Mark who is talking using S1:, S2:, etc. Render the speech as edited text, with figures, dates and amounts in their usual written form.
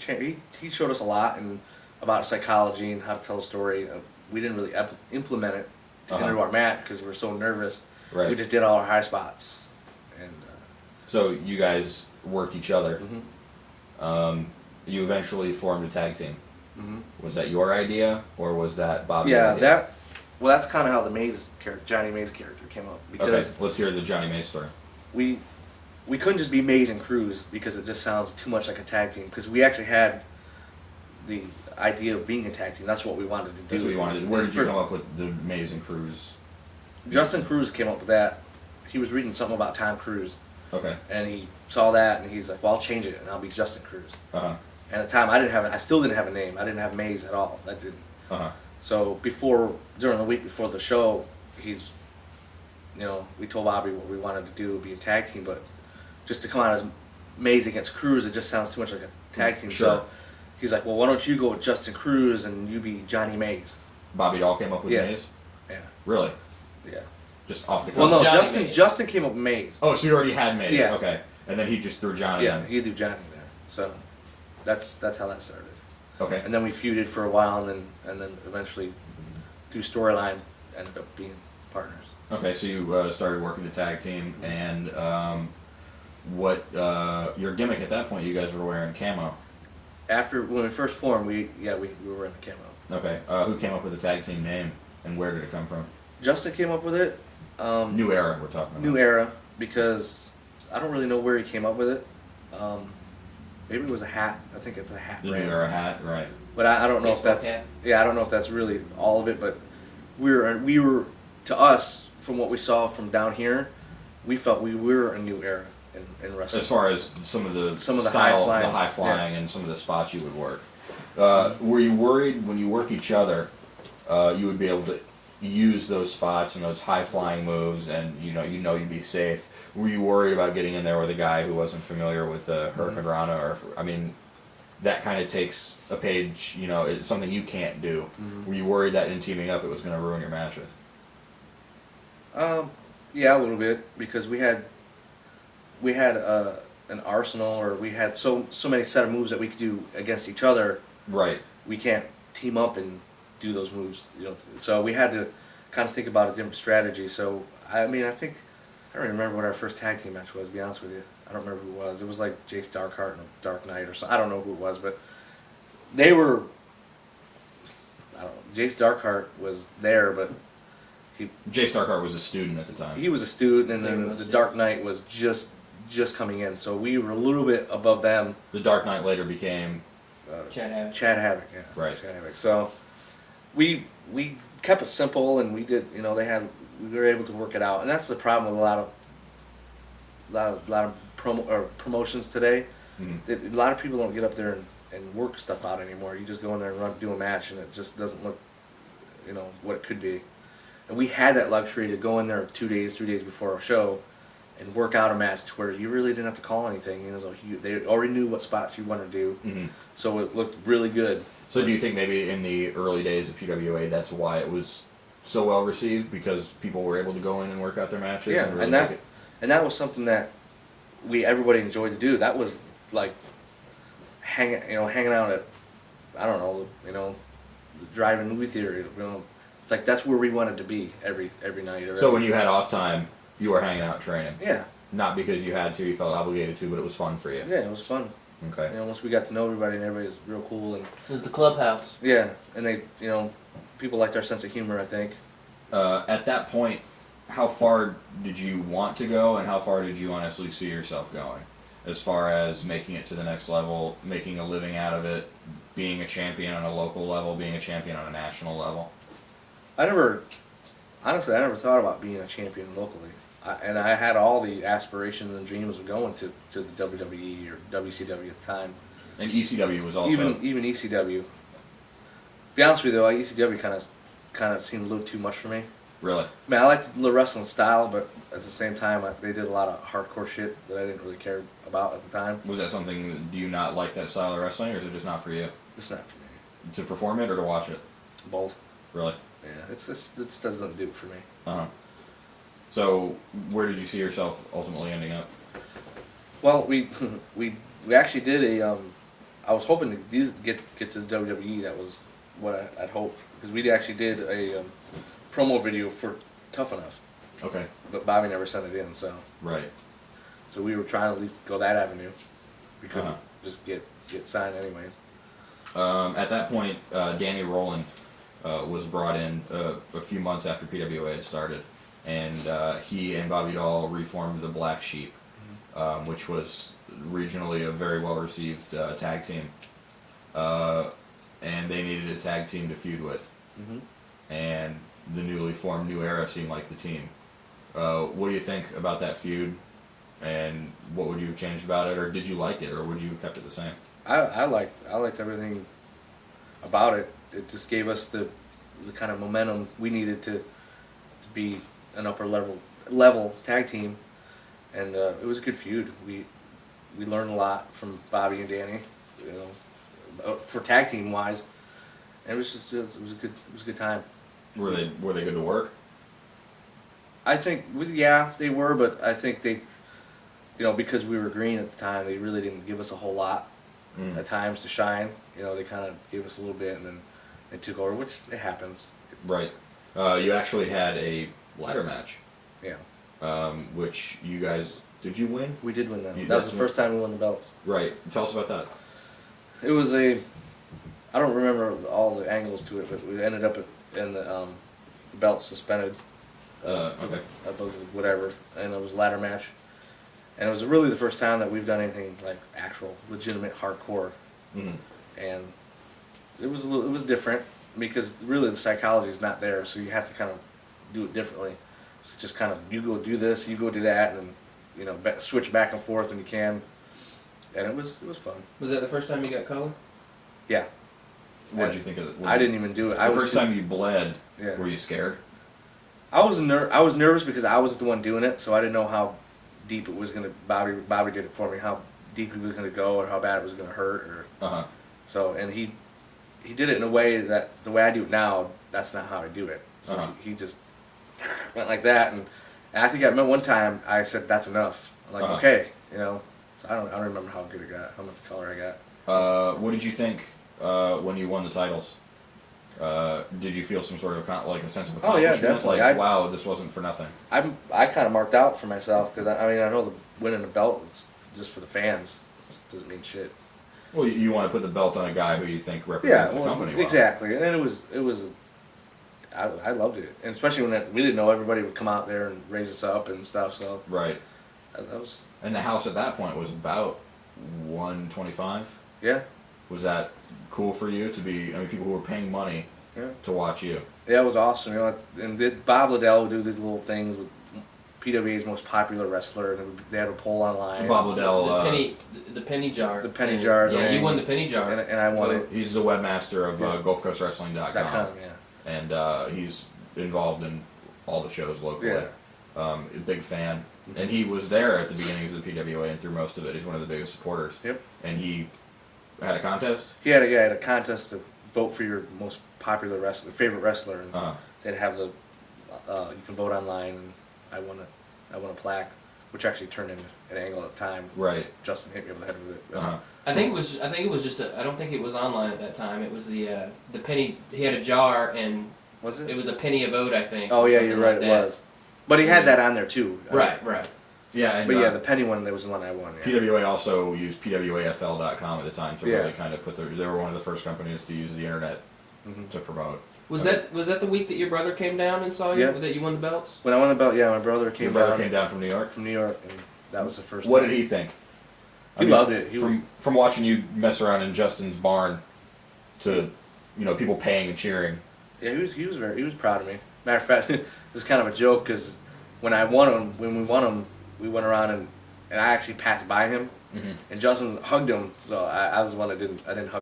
S1: he showed us a lot and about psychology and how to tell a story. We didn't really implement it into our mat because we were so nervous.
S2: Right.
S1: We just did all our high spots, and
S2: so you guys worked each other.
S1: mm-hmm.
S2: You eventually formed a tag team.
S1: Mm-hmm.
S2: Was that your idea, or was that Bobby's
S1: Yeah,
S2: idea?
S1: that's kind of how the Maze character, Johnny Maze character, came up because
S2: Okay, let's hear the Johnny Maze story.
S1: we couldn't just be Maze and Cruz because it just sounds too much like a tag team. Because we actually had the idea of being a tag team. That's what we wanted to do.
S2: That's what you wanted. Where did you
S1: First,
S2: come up with the Maze and Cruz?
S1: Justin Cruz came up with that. He was reading something about Tom Cruise,
S2: Okay.
S1: and he saw that, and he's like, "Well, I'll change it, and I'll be Justin Cruz."
S2: Uh-huh.
S1: And at the time, I still didn't have a name. I didn't have Maze at all. That didn't.
S2: Uh-huh.
S1: So during the week before the show, we told Bobby what we wanted to do would be a tag team, but just to come out as Maze against Cruz, it just sounds too much like a tag team.
S2: Sure.
S1: So he's like, "Well, why don't you go with Justin Cruz and you be Johnny Maze?"
S2: Bobby Dahl came up with
S1: Yeah.
S2: Maze?
S1: Yeah.
S2: Really?
S1: Yeah.
S2: Just off the cuff?
S1: Well, no,
S3: Johnny Maze.
S1: Justin came up with Maze.
S2: Oh, so you already had Maze?
S1: Yeah.
S2: Okay. And then he just threw Johnny
S1: Yeah,
S2: in.
S1: he threw Johnny there. So that's how that started.
S2: Okay.
S1: And then we feuded for a while, and then eventually, through storyline, ended up being partners.
S2: Okay, so you started working the tag team, and what your gimmick at that point? You guys were wearing camo.
S1: When we first formed, we were in the camo.
S2: Okay, who came up with the tag team name, and where did it come from?
S1: Justin came up with it.
S2: New Era, we're talking about.
S1: New Era, because I don't really know where he came up with it. Maybe it was a hat. I think it's a hat
S2: The
S1: brand.
S2: New Era hat, right?
S1: But I don't know if
S3: Baseball
S1: that's
S3: cap.
S1: I don't know if that's really all of it. But we were to us, from what we saw from down here, we felt we were a new era in wrestling.
S2: As far as some of the
S1: high flying,
S2: the high flying, and some of the spots you would work. Were you worried when you work each other, you would be able to use those spots and those high flying moves, and you'd be safe? Were you worried about getting in there with a guy who wasn't familiar with Hurricane or that kind of takes a page, it's something you can't do.
S1: Mm-hmm.
S2: Were you worried that in teaming up it was going to ruin your matches?
S1: Yeah, a little bit, because we had an arsenal, or we had so many set of moves that we could do against each other.
S2: Right.
S1: We can't team up and do those moves, So we had to kind of think about a different strategy. So I don't even remember what our first tag team match was. To be honest with you, I don't remember who it was. It was like Jace Darkheart and Dark Knight or something. I don't know who it was, but they were. I don't know. Jace Darkheart was there, but
S2: Jay Starkheart was a student at the time.
S1: he was a student, and
S3: He
S1: then
S3: was,
S1: the
S3: yeah.
S1: Dark Knight was just coming in. So we were a little bit above them.
S2: The Dark Knight later became
S3: Chad Havoc.
S1: Chad Havoc, yeah.
S2: Right.
S1: Chad Havoc. So we kept it simple, and we did. We were able to work it out, and that's the problem with a lot of promotions today.
S2: Mhm.
S1: That a lot of people don't get up there and work stuff out anymore. You just go in there and do a match, and it just doesn't look, what it could be. And we had that luxury to go in there 2 days, 3 days before our show, and work out a match to where you really didn't have to call anything. They already knew what spots you wanted to do,
S2: Mhm.
S1: so it looked really good.
S2: So do you think maybe in the early days of PWA that's why it was so well received, because people were able to go in and work out their matches?
S1: Yeah,
S2: really
S1: and
S2: make it?
S1: that was something that everybody enjoyed to do. That was like hanging out at, I don't know, the drive-in movie theater. It's like that's where we wanted to be every night.
S2: So when you had off time, you were hanging out training,
S1: Yeah,
S2: not because you had to, you felt obligated to, but it was fun for you.
S1: yeah, it was fun.
S2: Okay.
S1: Once we got to know everybody, and everybody was real cool, and
S3: It was the clubhouse.
S1: yeah, and they, people liked our sense of humor, I think.
S2: At that point, how far did you want to go, and how far did you honestly see yourself going, as far as making it to the next level, making a living out of it, being a champion on a local level, being a champion on a national level?
S1: Honestly, I never thought about being a champion locally. And I had all the aspirations and dreams of going to the WWE or WCW at the time.
S2: And ECW was also...
S1: Even ECW. To be honest with you, though, ECW kind of seemed a little too much for me.
S2: Really?
S1: I mean, I liked the wrestling style, but at the same time, they did a lot of hardcore shit that I didn't really care about at the time.
S2: Was that something, do you not like that style of wrestling, or is it just not for you?
S1: It's not for me.
S2: To perform it or to watch it?
S1: Both.
S2: Really?
S1: Yeah, it just doesn't do it for me.
S2: Uh-huh. So, where did you see yourself ultimately ending up?
S1: Well, we actually did I was hoping to get to the WWE. That was what I'd hoped, because we actually did a promo video for Tough Enough,
S2: Okay.
S1: but Bobby never sent it in. So
S2: Right.
S1: we were trying to at least go that avenue. We couldn't
S2: Uh-huh.
S1: just get signed anyways.
S2: At that point, Danny Rowland was brought in a few months after PWA had started, and he and Bobby Dahl reformed the Black Sheep, which was regionally a very well received tag team, and they needed a tag team to feud with, and the newly formed New Era seemed like the team. What do you think about that feud, and what would you have changed about it, or did you like it, or would you have kept it the same?
S1: I liked everything about it. It just gave us the kind of momentum we needed to be an upper level tag team, and it was a good feud. We learned a lot from Bobby and Danny, you know, for tag team wise, and it was just it was a good time.
S2: Were they good to work?
S1: I think yeah, they were, but I think they, you know, because we were green at the time, they really didn't give us a whole lot at times to shine. You know, they kind of gave us a little bit, and then they took over, which it happens.
S2: Right. You actually had a ladder match,
S1: Yeah,
S2: which you guys did you win?
S1: we did win that.
S2: You-
S1: That was
S2: that's
S1: the first time we won the belts.
S2: Right. Tell us about that.
S1: It was I don't remember all the angles to it, but we ended up in the belt suspended.
S2: Okay.
S1: Above whatever, and it was a ladder match. And it was really the first time that we've done anything like actual, legitimate hardcore.
S2: hmm
S1: And it was different, because really the psychology is not there, so you have to kind of do it differently. It's just kind of, you go do this, you go do that, and then, you know, switch back and forth when you can. And it was fun.
S3: Was that the first time you got color?
S1: Yeah.
S2: What did you think of it?
S1: I didn't even do it.
S2: The first time you bled,
S1: Yeah.
S2: were you scared?
S1: I was nervous because I was the one doing it, so I didn't know how deep it was gonna. Bobby did it for me. How deep it was gonna go, or how bad it was gonna hurt, or
S2: Uh huh.
S1: so. And he did it in a way that the way I do it now, that's not how I do it. So
S2: Uh-huh.
S1: he just went like that, and I think I remember one time I said that's enough. I'm like,
S2: Uh-huh.
S1: okay, you know. So I don't remember how good it got, how much color I got.
S2: What did you think when you won the titles? Did you feel some sort of like a sense of
S1: Oh, yeah,
S2: accomplishment?
S1: definitely.
S2: Like, wow, this wasn't for nothing.
S1: I kind of marked out for myself, because I mean I know the winning the belt is just for the fans. It doesn't mean shit.
S2: Well, you want to put the belt on a guy who you think
S1: Yeah,
S2: represents the
S1: well,
S2: company well.
S1: exactly, and it was. I loved it, and especially when we didn't know everybody would come out there and raise us up and stuff. So
S2: Right.
S1: that was
S2: And the house at that point was about 125.
S1: yeah,
S2: Was that cool for you to be? I mean, people who were paying money
S1: yeah,
S2: to watch you.
S1: yeah. It was awesome, you know. And Bob Liddell would do these little things with PWA's most popular wrestler, and they had a poll online.
S2: Bob Liddell.
S3: The penny jar.
S1: The penny
S3: And-
S1: jar
S3: Yeah,
S1: thing.
S3: you won the penny jar.
S1: and I won it.
S2: He's the webmaster of
S1: Yeah.
S2: GulfCoastWrestling.com,
S1: .com, yeah.
S2: and he's involved in all the shows locally.
S1: Yeah.
S2: A big fan, and he was there at the beginnings of the PWA and through most of it. He's one of the biggest supporters.
S1: Yep.
S2: And he had a contest.
S1: He had a contest to vote for your most popular wrestler, favorite wrestler, and
S2: Uh-huh.
S1: they'd have the you can vote online, and I won a plaque, which actually turned into an angle at the time.
S2: Right.
S1: Justin hit me over the head with it.
S2: Uh-huh.
S3: I think it was just I don't think it was online at that time. It was the penny. He had a jar and
S1: Was it?
S3: it was a penny a vote, I think.
S1: Oh
S3: or
S1: yeah,
S3: something
S1: you're right.
S3: like
S1: It
S3: that.
S1: was. But he had that on there too.
S3: Right.
S2: Yeah, and
S1: But yeah, the penny one, that was the one I won. Yeah.
S2: PWA also used PWAFL.com at the time to
S1: Yeah.
S2: really kind of put they were one of the first companies to use the internet
S1: Mhm.
S2: to promote.
S3: Was that the week that your brother came down and saw you?
S1: Yeah.
S3: That you won the belts?
S1: When I won the belt, yeah, my brother
S2: Your
S1: came
S2: brother
S1: down
S2: came down from New York.
S1: from New York, and that was the first.
S2: What
S1: time.
S2: did he think?
S1: He loved it. He was,
S2: From watching you mess around in Justin's barn to, people paying and cheering.
S1: yeah, he was proud of me. Matter of fact, it was kind of a joke, because when we won him, we went around and I actually passed by him,
S2: Mm-hmm.
S1: and Justin hugged him. So I was the one that didn't hug.